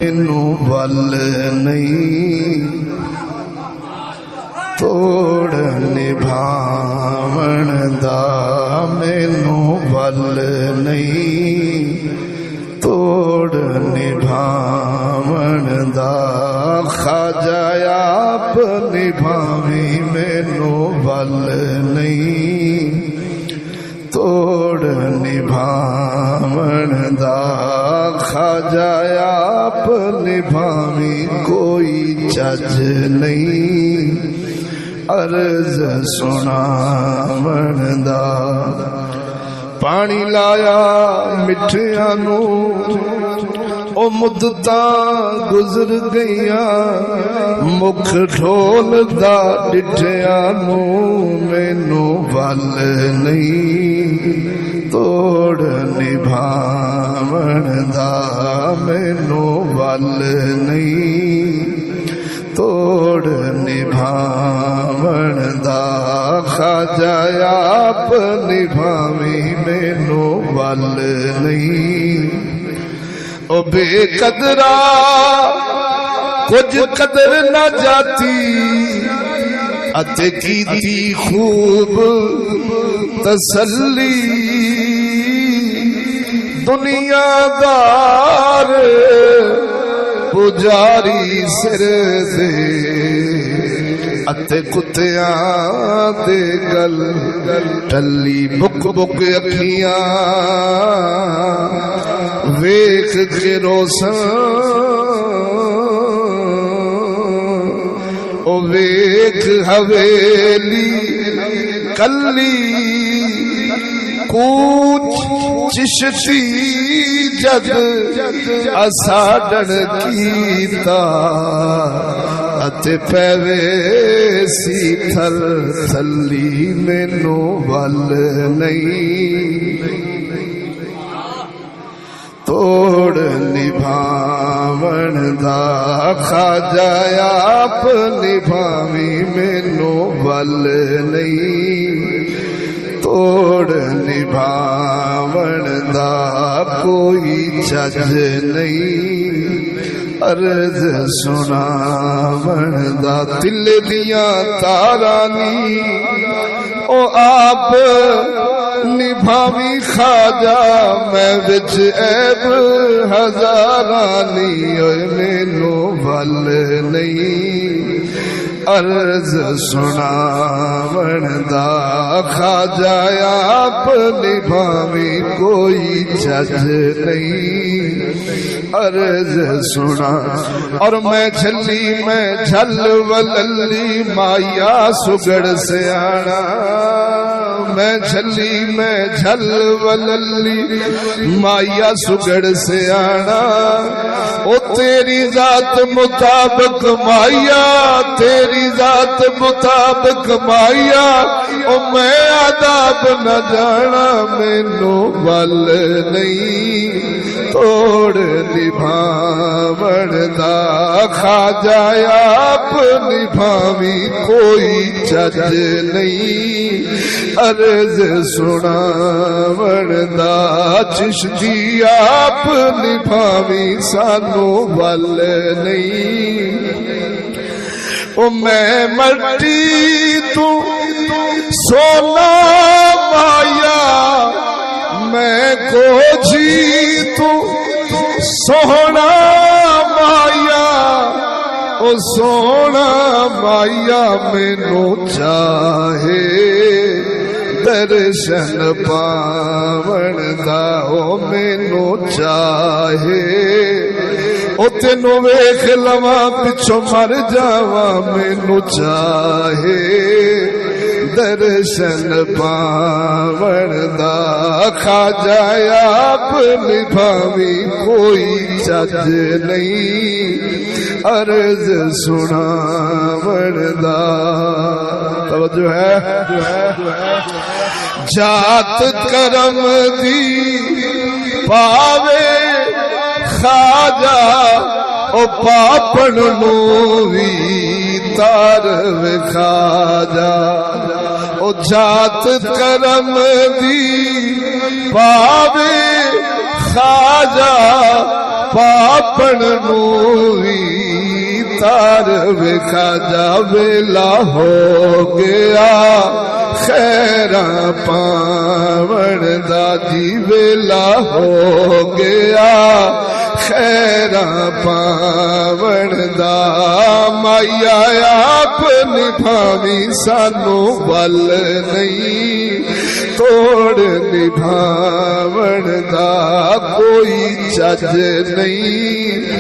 مینوں ول نہیں توڑ نبھاون دا، مینوں ول نہیں توڑ نبھاون دا، خواجہ آپ نبھاویں مینوں ول نہیں توڑ نبھاون دا، خواجہ آپ نبھاویں کوئی چج نہیں عرض سناون دا، پانی لایا مٹھیاں نو او مدتاں گزر گئیاں، مکھ ڈھول دا ڈٹھیاں نو مینوں ول نہیں توڑ نبھاون دا، مینوں ول نہیں توڑ نبھاون دا، خواجہ آپ نبھاویں مینوں ول نہیں، او بے قدرا کچھ قدر نہ جاتی، اتے کیتی خوب تسلی، دنیا دار پجاری سر دے، اتے کتیاں دے گل ٹلی، بک بک اکھیاں ویکھ کے روساں، او ویکھ حویلی کلی، کوچ چشتی جد اساڈن کیتا، اتے پیوے سی تھل تھلی مینوں ول نہیں توڑ نبھاون دا، خواجہ آپ نبھاویں مینوں ول نہیں توڑ نبھاون دا، کوئی چج نہیں عرض سناون دا، دل دیاں تارانی او آپ نبھاویں خواجہ، میں وچ عیب ہزارانی، اوے مینوں ول نہیں عرض سناون دا، خواجہ آپ نبھاویں کوئی چج نہیں عرض سنا، اور میں جھلی میں جھل وللی مایا سگڑ سیاڑا، میں جھلی میں جھل وللی مایا سگڑ سیاڑا، او تیری ذات مطابق مایا، تیری ذات مطابق مایا، او میں عذاب نہ جانا، مینوں ول نہیں توڑ نبھاون دا، خواجہ آپ نبھاویں کوئی چج نہیں عرض سناون دا، چشتی آپ نبھاویں سانوں ول نہیں، او میں مٹی تو سونا مایا، میں کوجھی تو سونا مایا، او سونا مایا مینوں چاہے درشن پاون دا، او مینوں چاہے او تینوں ویکھ لواں پچھوں مر جاواں، مینوں چاہے درشن پاون دا، خواجہ آپ نبھاویں کوئی چج نہیں عرض سناون دا، توجہ ہے جات کرم دی پاوے خواجہ، او پاپن نو وی تار وکھاجا، او جات کرم دی پاوے خواجہ، پاپن نو در وکھا جا ویلا ہو گیا خیراں پاون دا جی ویلا ہو گیا خیراں پاون دا مایا آپ نبھاویں سانو ول نہیں توڑ نبھاون دا کوئی چج نہیں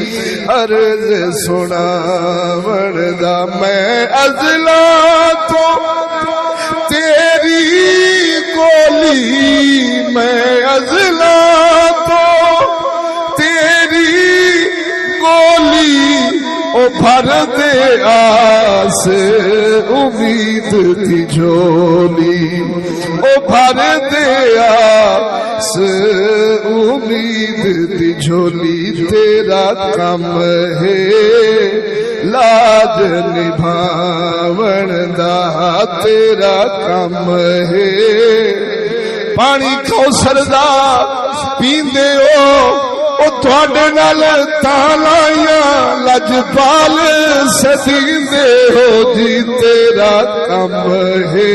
عرض سناون دا میں ازلا تو تیری گولی میں ازلا تو تیری گولی او بھر دے آس امید کی جھولی او بھر دے آس امید کی جھولی تیرا کم ہے لاج نبھاون دا تیرا کم ہے پانی کوثر دا پیندے ہو او تواڈے نال تالائیاں لجپال سدیندے ہو جی تیرا کم ہے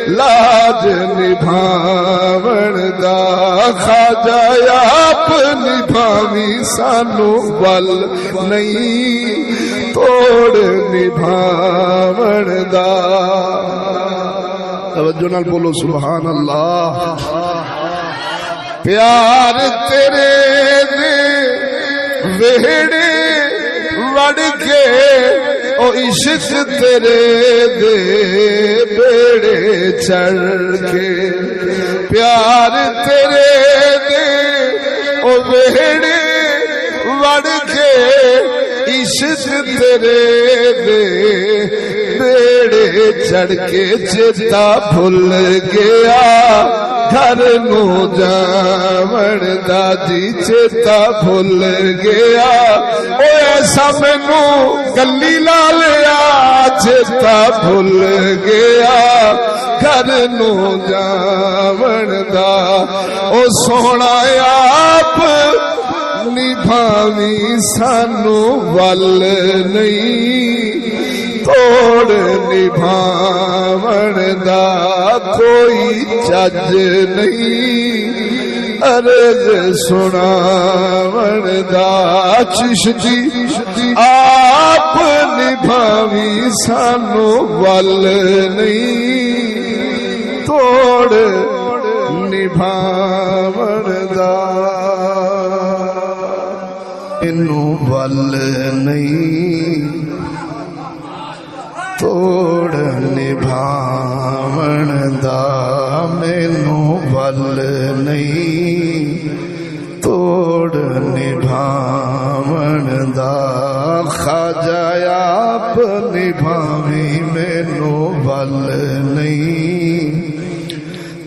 لاج نبھاون دا خواجہ آپ نبھاویں سانو ول نہیں توڑ نبھاون دا توجہ نال بولو سبحان اللہ پیار تیرے دے وہڑے وڑ کے او عشق تیرے دے بیڑے چڑھ کے پیار تیرے دے او وہڑے وڑ کے عشق تیرے دے بیڑے چڑھ کے چیتا بھول گیا گھر نو جاون دا جی چیتا بھول گیا او ایسا مینو گلی لا لیا چیتا بھول گیا گھر نو جاون دا او سونا آپ نبھاویں سانو ول نہیں توڑ نبھاون دا کوئی چج نہیں عرض سناون دا چشتی آپ نبھاویں سانو ول نہیں توڑ نبھاون دا انو ول نہیں توڑ نبھاون دا مینو ول نہیں توڑ نبھاون دا خواجہ آپ نبھاویں مینو ول نہیں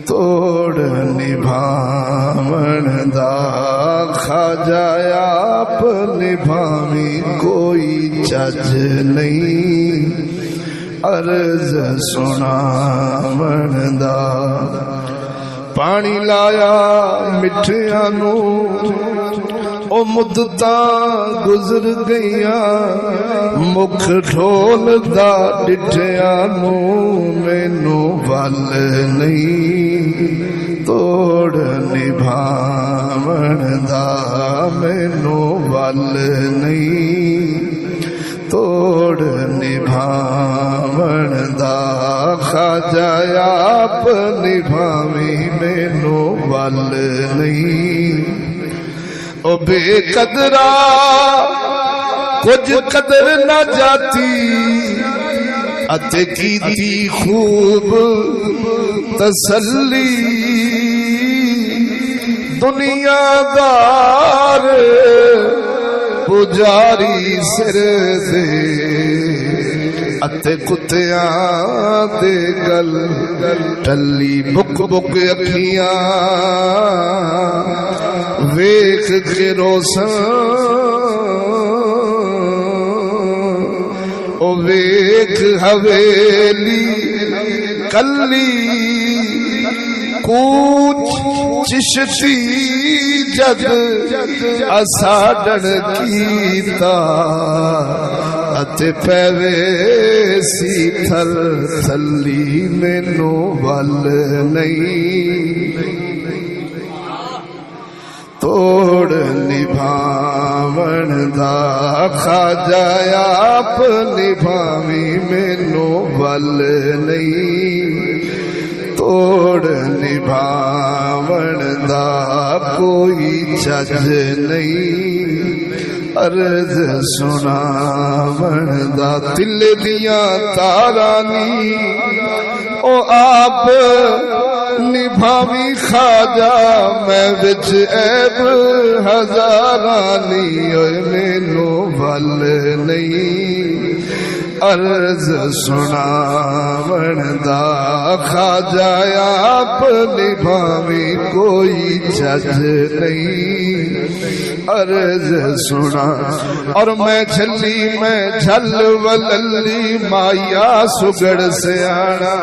توڑ نبھاون دا خواجہ آپ نبھاویں کوئی چج نہیں عرض سناون دا پانی لایا مٹھیاں نو او مدتاں گزر گئیاں مکھ ڈھول دا ڈٹھیاں نو مینو ول نہیں توڑ نبھاون دا مینو ول نہیں توڑ نبھاون دا خواجہ آپ نبھاویں مینو ول نہیں او بے قدرا کچھ قدر نہ جاتی اتے کیتی خوب تسلی دنیا دار پجاری سر دے اتے کتیاں دے گل ٹلی بک بک اکھیاں ویکھ کے روساں او ویکھ حویلی کلی کوچ چشتی جد اساڈن کیتا اتے پیوے سی تھر تھلی مینو ول نہیں توڑ نبھاون دا خواجہ آپ نبھاوی مینو ول نہیں توڑ نبھاون دا کوئی چج نہیں عرض سناون دا دل دیاں تارانی او آپ نبھاوی خواجہ میں وچ عیب ہزارانی اوے مینو ول نہیں عرض سناون دا خواجہ آپ نبھاوی کوئی چج نہیں عرض سنا اور میں جھلی میں جھل وللی مایا سگڑ سے آنا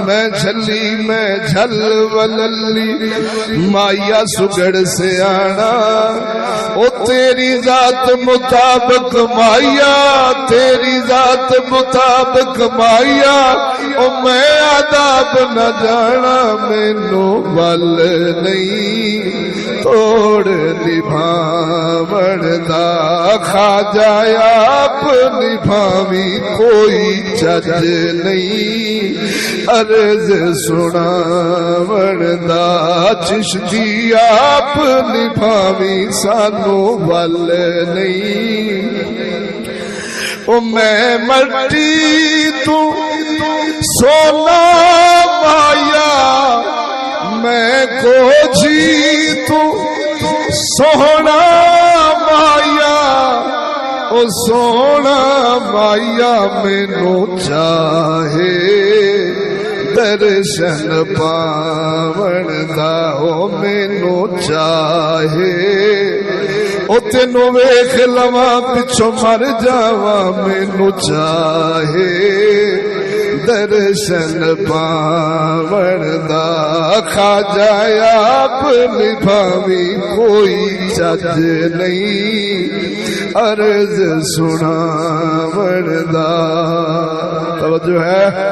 میں جھلی میں جھل وللی مایا سگڑ سے آنا او تیری ذات مطابق مایا تیری ذات مطابق مایا او میں عذاب نہ جانا مینو ول نہیں توڑ نبھاون دا خواجہ آپ نبھاوی کوئی چج نہیں عرض سناون دا چشتی آپ نبھاوی سانو ول نہیں او میں مٹی تو سونا مایا میں کوجھی تو سونا مایا او سونا مایا مینو چاہے درشن پاون دا او مینو چاہے او تینو ویکھ لواں پچھو مر جاواں مینو چاہے درشن پاون دا خواجہ آپ نبھاوی کوئی چج نہیں عرض سناون دا توجہ ہے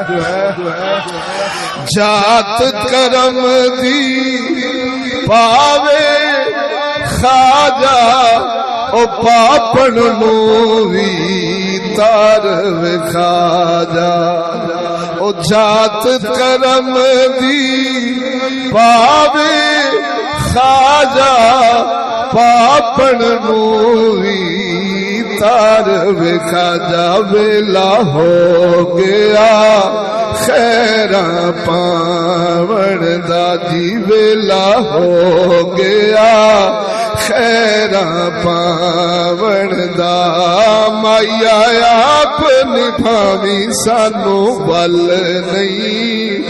جات کرم دی پاوے خواجہ او پاپن نو وی تار وکھاجا او جات کرم دی پاوے خواجہ پاپن نو وی تار وکھاجا ویلا ہو گیا خیراں پاون دا جی ویلا ہو گیا خیراں پاون دا مایا آپ نبھاوی سانو ول نہیں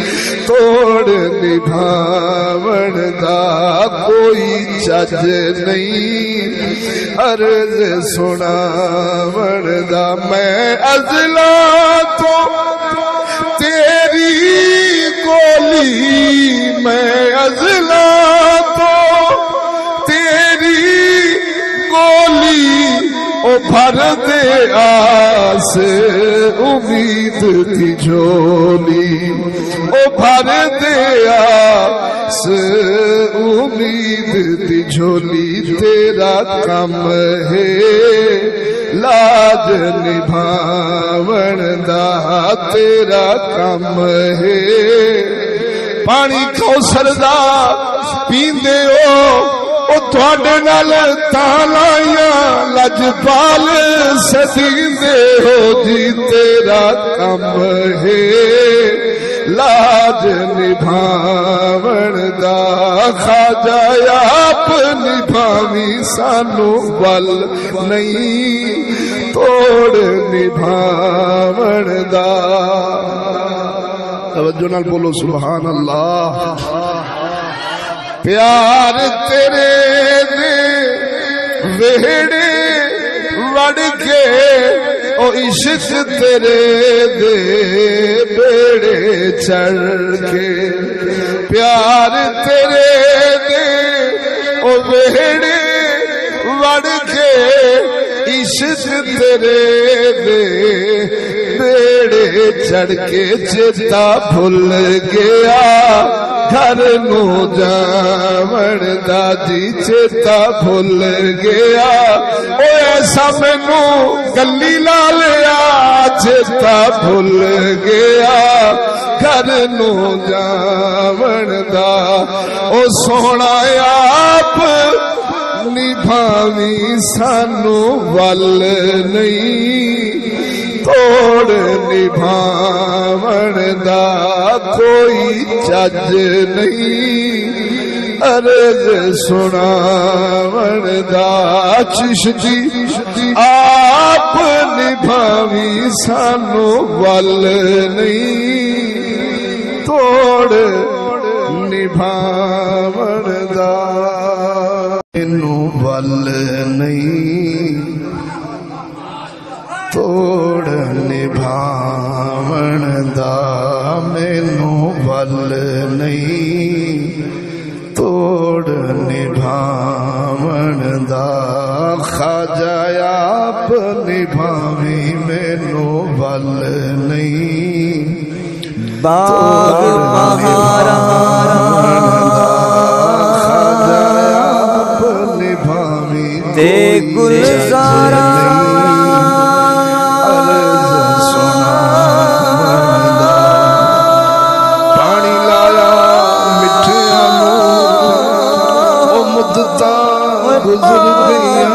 توڑ نبھاون دا کوئی چج نہیں عرض سناون دا میں ازلا تو تیری گولی میں ازلا تو تیری گولی او بھر دے آس امید کی جھولی او بھر دے آس امید کی جھولی تیرا کم ہے لاج نبھاون دا تیرا کم ہے پانی کوثر دا پیندے ہو او تواڈے نال تالائیاں لجپال سدیندے ہو جی تیرا کم ہے لاج نبھاون دا خواجہ آپ نبھاوی سانو ول نہیں توڑ نبھاون دا توجہ نال بولو سبحان اللہ پیار تیرے دے ویڑے وڑ کے او عشق تیرے دے بیڑے چڑھ کے پیار تیرے دے او ویڑے وڑ کے عشق تیرے دے بیڑے چڑھ کے چیتا بھول گیا گھر نو جاون دا جی چیتا بھول گیا او ایسا مینو گلی لا لیا چیتا بھول گیا گھر نو جاون دا او سونا آپ نبھاوی سانو ول نہیں توڑ نبھاون دا کوئی چج نہیں عرض سناون دا چشتی آپ نبھاوی سانو ول نہیں توڑ نبھاون دا انو ول نہیں توڑ نبھاون دا مینو ول نہیں توڑ نبھاون دا خواجہ آپ نبھاوی مینو ول نہیں باغ بہارا دے گلزارا پانی لایا مٹھیا نو او مدتا گزر گیا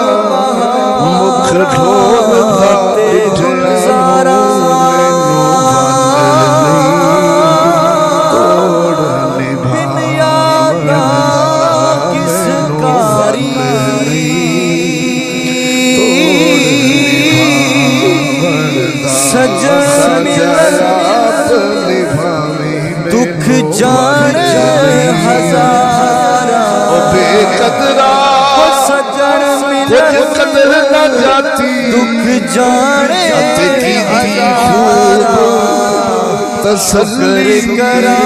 مکھ ڈھولتا گلزارا دکھ جانے ہزارا بے قدرا سجن کچھ قدر نہ جاتی دکھ جانے ہزارا تسلی کرا